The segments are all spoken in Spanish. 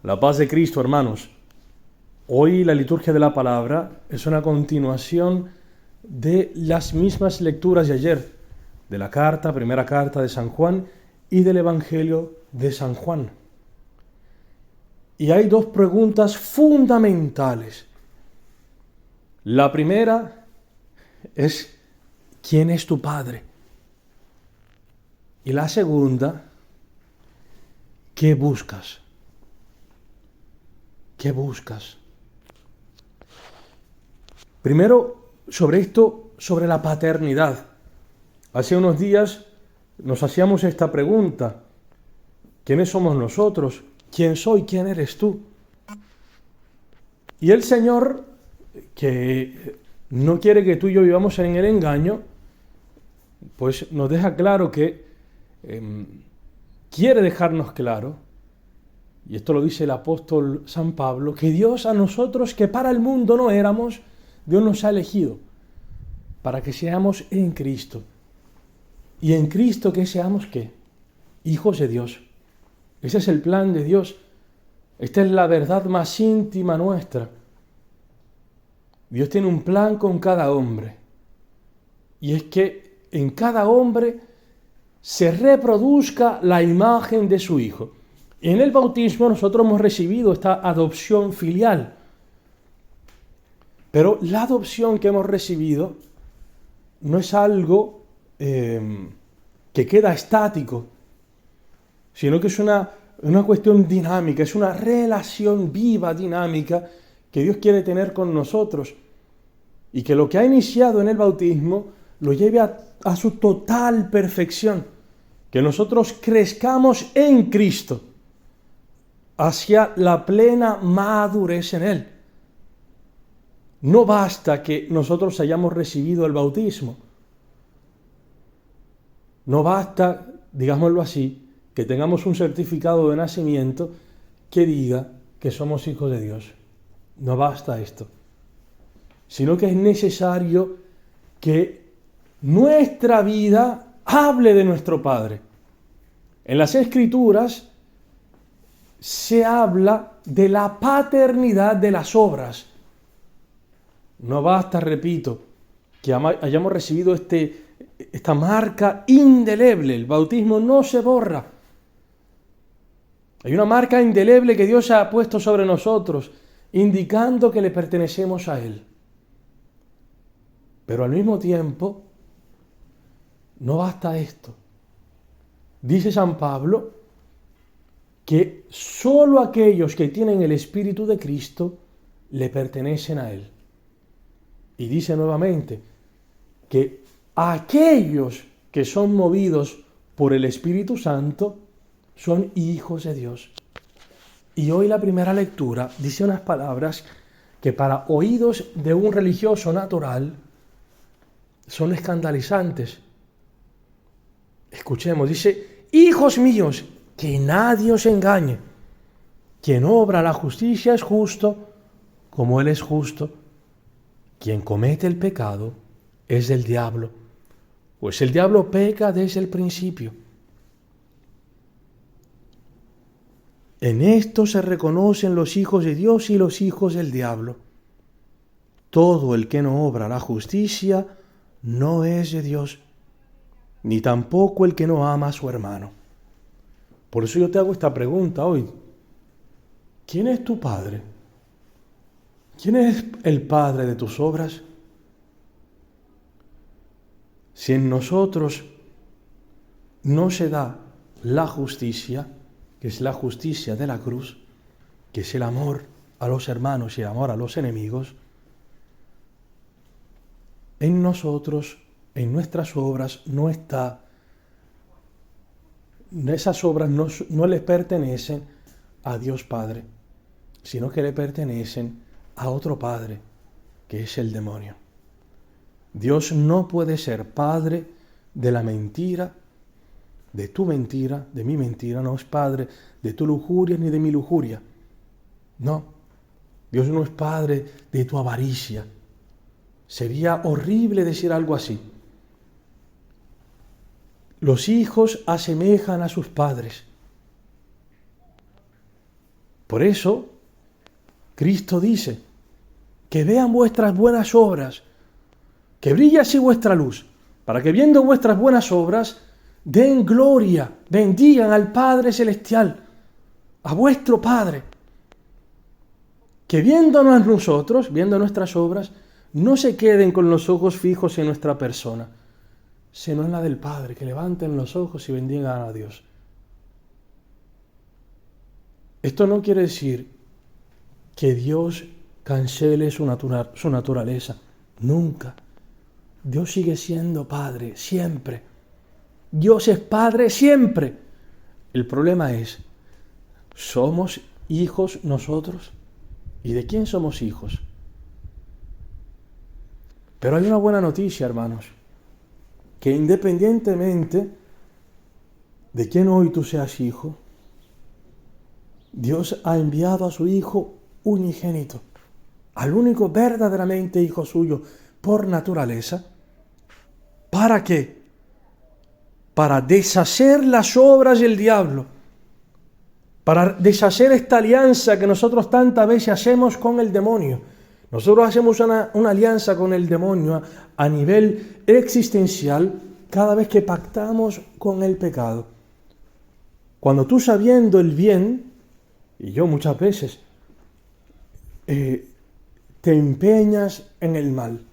La paz de Cristo, hermanos. Hoy la liturgia de la palabra es una continuación de las mismas lecturas de ayer, de la primera carta de San Juan y del Evangelio de San Juan. Y hay dos preguntas fundamentales. La primera es, ¿quién es tu Padre? Y la segunda, ¿qué buscas? ¿Qué buscas? Primero, sobre la paternidad. Hace unos días nos hacíamos esta pregunta. ¿Quiénes somos nosotros? ¿Quién soy? ¿Quién eres tú? Y el Señor, que no quiere que tú y yo vivamos en el engaño, pues nos deja claro que quiere dejarnos claro, y esto lo dice el apóstol San Pablo, que Dios a nosotros, que para el mundo no éramos, Dios nos ha elegido para que seamos en Cristo. Y en Cristo, ¿qué seamos qué? Hijos de Dios. Ese es el plan de Dios. Esta es la verdad más íntima nuestra. Dios tiene un plan con cada hombre. Y es que en cada hombre se reproduzca la imagen de su Hijo. En el bautismo nosotros hemos recibido esta adopción filial. Pero la adopción que hemos recibido no es algo que queda estático, sino que es una cuestión dinámica, es una relación viva, dinámica, que Dios quiere tener con nosotros. Y que lo que ha iniciado en el bautismo lo lleve a su total perfección. Que nosotros crezcamos en Cristo hacia la plena madurez en Él. No basta que nosotros hayamos recibido el bautismo. No basta, digámoslo así, que tengamos un certificado de nacimiento que diga que somos hijos de Dios. No basta esto. Sino que es necesario que nuestra vida hable de nuestro Padre. En las Escrituras se habla de la paternidad de las obras. No basta, repito, que hayamos recibido esta marca indeleble. El bautismo no se borra. Hay una marca indeleble que Dios ha puesto sobre nosotros, indicando que le pertenecemos a Él. Pero al mismo tiempo, no basta esto. Dice San Pablo que solo aquellos que tienen el Espíritu de Cristo le pertenecen a Él. Y dice nuevamente que aquellos que son movidos por el Espíritu Santo son hijos de Dios. Y hoy la primera lectura dice unas palabras que para oídos de un religioso natural son escandalizantes. Escuchemos, dice: hijos míos, que nadie os engañe. Quien obra la justicia es justo, como Él es justo. Quien comete el pecado es del diablo, pues el diablo peca desde el principio. En esto se reconocen los hijos de Dios y los hijos del diablo. Todo el que no obra la justicia no es de Dios, ni tampoco el que no ama a su hermano. Por eso yo te hago esta pregunta hoy. ¿Quién es tu Padre? ¿Quién es el Padre de tus obras? Si en nosotros no se da la justicia, que es la justicia de la cruz, que es el amor a los hermanos y el amor a los enemigos, en nosotros, en nuestras obras, no está. Esas obras no le pertenecen a Dios Padre, sino que le pertenecen a otro padre, que es el demonio. Dios no puede ser padre de la mentira, de tu mentira, de mi mentira, no es padre de tu lujuria ni de mi lujuria. No, Dios no es padre de tu avaricia. Sería horrible decir algo así. Los hijos asemejan a sus padres. Por eso, Cristo dice, que vean vuestras buenas obras, que brille así vuestra luz, para que viendo vuestras buenas obras, den gloria, bendigan al Padre Celestial, a vuestro Padre. Que viéndonos nosotros, viendo nuestras obras, no se queden con los ojos fijos en nuestra persona, sino en la del Padre, que levanten los ojos y bendigan a Dios. Esto no quiere decir que Dios cancele su naturaleza. Nunca. Dios sigue siendo Padre, siempre. Dios es Padre siempre. El problema es, ¿somos hijos nosotros? ¿Y de quién somos hijos? Pero hay una buena noticia, hermanos, que independientemente de quién hoy tú seas hijo, Dios ha enviado a su Hijo unigénito, al único verdaderamente hijo suyo por naturaleza. ¿Para qué? Para deshacer las obras del diablo, para deshacer esta alianza que nosotros tantas veces hacemos con el demonio. Nosotros hacemos una alianza con el demonio a nivel existencial cada vez que pactamos con el pecado. Cuando tú, sabiendo el bien, y yo muchas veces, te empeñas en el mal,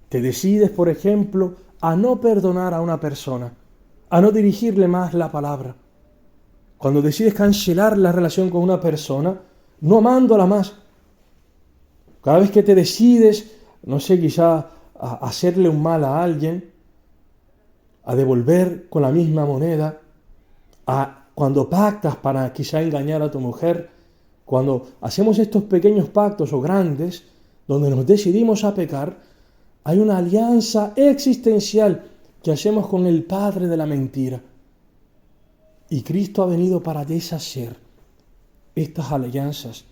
te decides, por ejemplo, a no perdonar a una persona, a no dirigirle más la palabra. Cuando decides cancelar la relación con una persona, no amándola más. Cada vez que te decides, no sé, quizá a hacerle un mal a alguien, a devolver con la misma moneda, cuando pactas para quizá engañar a tu mujer, cuando hacemos estos pequeños pactos o grandes, donde nos decidimos a pecar, hay una alianza existencial que hacemos con el padre de la mentira. Y Cristo ha venido para deshacer estas alianzas,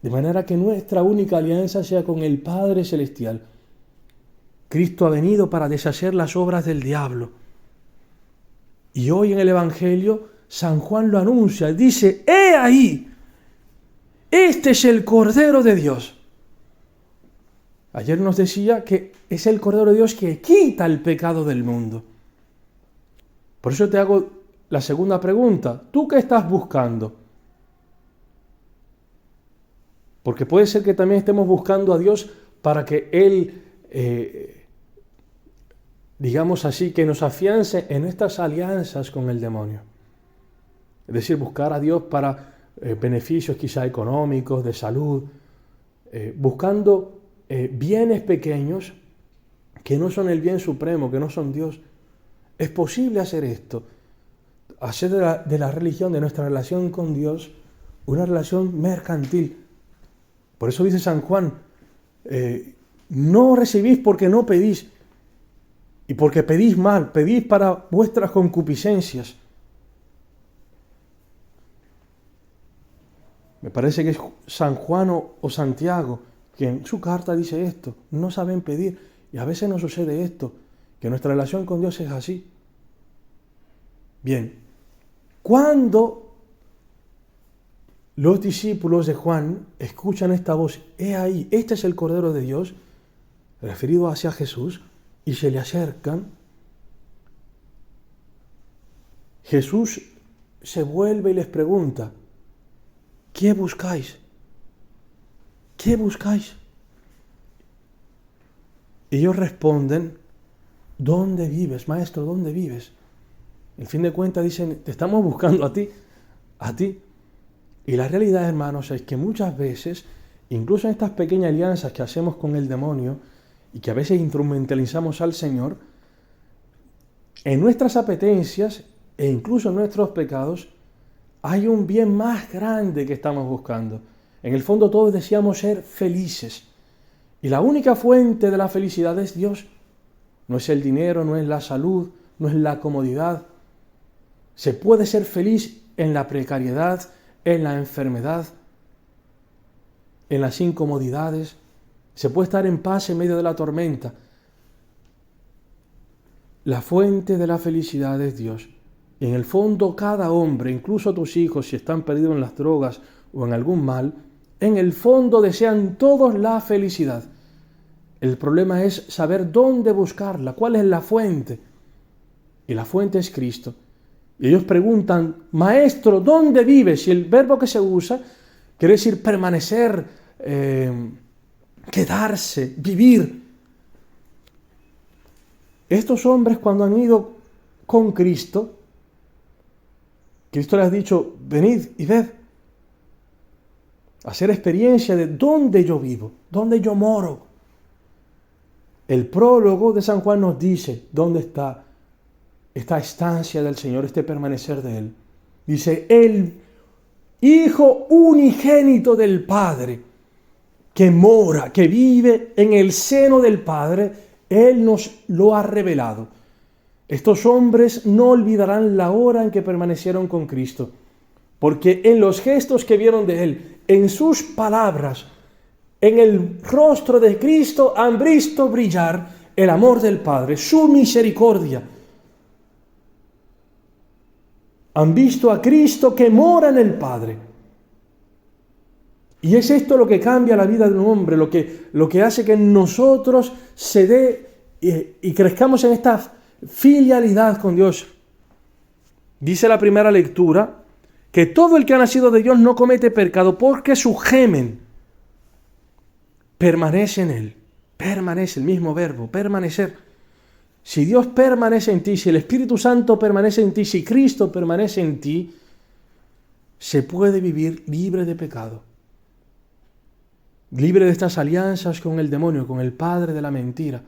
de manera que nuestra única alianza sea con el Padre Celestial. Cristo ha venido para deshacer las obras del diablo. Y hoy en el Evangelio, San Juan lo anuncia, dice, ¡he ahí! Este es el Cordero de Dios. Ayer nos decía que es el Cordero de Dios que quita el pecado del mundo. Por eso te hago la segunda pregunta. ¿Tú qué estás buscando? Porque puede ser que también estemos buscando a Dios para que Él, digamos así, que nos afiance en estas alianzas con el demonio. Es decir, buscar a Dios para beneficios quizá económicos, de salud, buscando bienes pequeños que no son el bien supremo, que no son Dios. Es posible hacer esto, hacer de la religión, de nuestra relación con Dios, una relación mercantil. Por eso dice San Juan, no recibís porque no pedís, y porque pedís mal, pedís para vuestras concupiscencias. Me parece que es San Juan o Santiago que en su carta dice esto, no saben pedir, y a veces nos sucede esto, que nuestra relación con Dios es así. Bien, cuando los discípulos de Juan escuchan esta voz, he ahí, este es el Cordero de Dios, referido hacia Jesús, y se le acercan, Jesús se vuelve y les pregunta, ¿qué buscáis? ¿Qué buscáis? Ellos responden, ¿dónde vives, maestro? ¿Dónde vives? En fin de cuentas dicen, te estamos buscando a ti, a ti. Y la realidad, hermanos, es que muchas veces, incluso en estas pequeñas alianzas que hacemos con el demonio y que a veces instrumentalizamos al Señor, en nuestras apetencias e incluso en nuestros pecados, hay un bien más grande que estamos buscando. En el fondo todos deseamos ser felices. Y la única fuente de la felicidad es Dios. No es el dinero, no es la salud, no es la comodidad. Se puede ser feliz en la precariedad, en la enfermedad, en las incomodidades. Se puede estar en paz en medio de la tormenta. La fuente de la felicidad es Dios. Y en el fondo cada hombre, incluso tus hijos, si están perdidos en las drogas o en algún mal, en el fondo desean todos la felicidad. El problema es saber dónde buscarla, cuál es la fuente. Y la fuente es Cristo. Y ellos preguntan, Maestro, ¿dónde vives? Y el verbo que se usa quiere decir permanecer, quedarse, vivir. Estos hombres, cuando han ido con Cristo, Cristo les ha dicho, venid y ved, hacer experiencia de dónde yo vivo, dónde yo moro. El prólogo de San Juan nos dice dónde está esta estancia del Señor, este permanecer de Él. Dice, el Hijo unigénito del Padre, que mora, que vive en el seno del Padre, Él nos lo ha revelado. Estos hombres no olvidarán la hora en que permanecieron con Cristo, porque en los gestos que vieron de Él, en sus palabras, en el rostro de Cristo han visto brillar el amor del Padre, su misericordia. Han visto a Cristo que mora en el Padre. Y es esto lo que cambia la vida de un hombre, lo que hace que en nosotros se dé y crezcamos en esta filialidad con Dios. Dice la primera lectura que todo el que ha nacido de Dios no comete pecado porque su gemen permanece en él. Permanece, el mismo verbo, permanecer. Si Dios permanece en ti, si el Espíritu Santo permanece en ti, si Cristo permanece en ti, se puede vivir libre de pecado. Libre de estas alianzas con el demonio, con el padre de la mentira,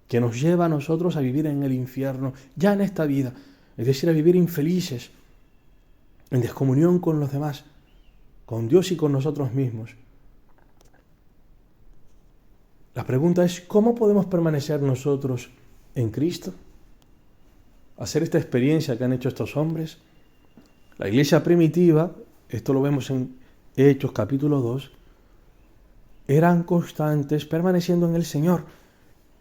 que nos lleva a nosotros a vivir en el infierno, ya en esta vida, es decir, a vivir infelices, en descomunión con los demás, con Dios y con nosotros mismos. La pregunta es, ¿cómo podemos permanecer nosotros en Cristo? Hacer esta experiencia que han hecho estos hombres. La iglesia primitiva, esto lo vemos en Hechos capítulo 2, eran constantes permaneciendo en el Señor,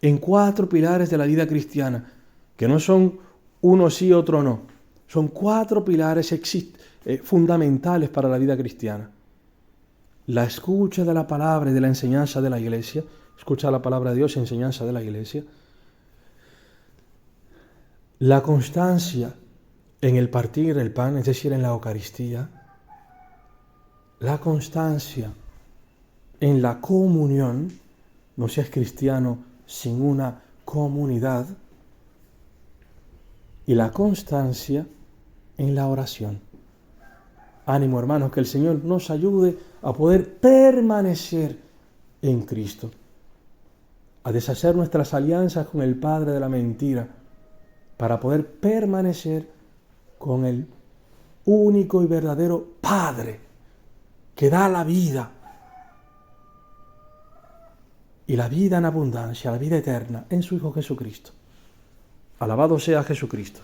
en 4 pilares de la vida cristiana, que no son uno sí, otro no. Son 4 pilares fundamentales para la vida cristiana. La escucha de la palabra y de la enseñanza de la iglesia, escucha la palabra de Dios y enseñanza de la iglesia. La constancia en el partir el pan, es decir, en la Eucaristía. La constancia en la comunión, no seas cristiano sin una comunidad. Y la constancia en la oración. Ánimo, hermanos, que el Señor nos ayude a poder permanecer en Cristo, a deshacer nuestras alianzas con el padre de la mentira, para poder permanecer con el único y verdadero Padre que da la vida, y la vida en abundancia, la vida eterna, en su Hijo Jesucristo. Alabado sea Jesucristo.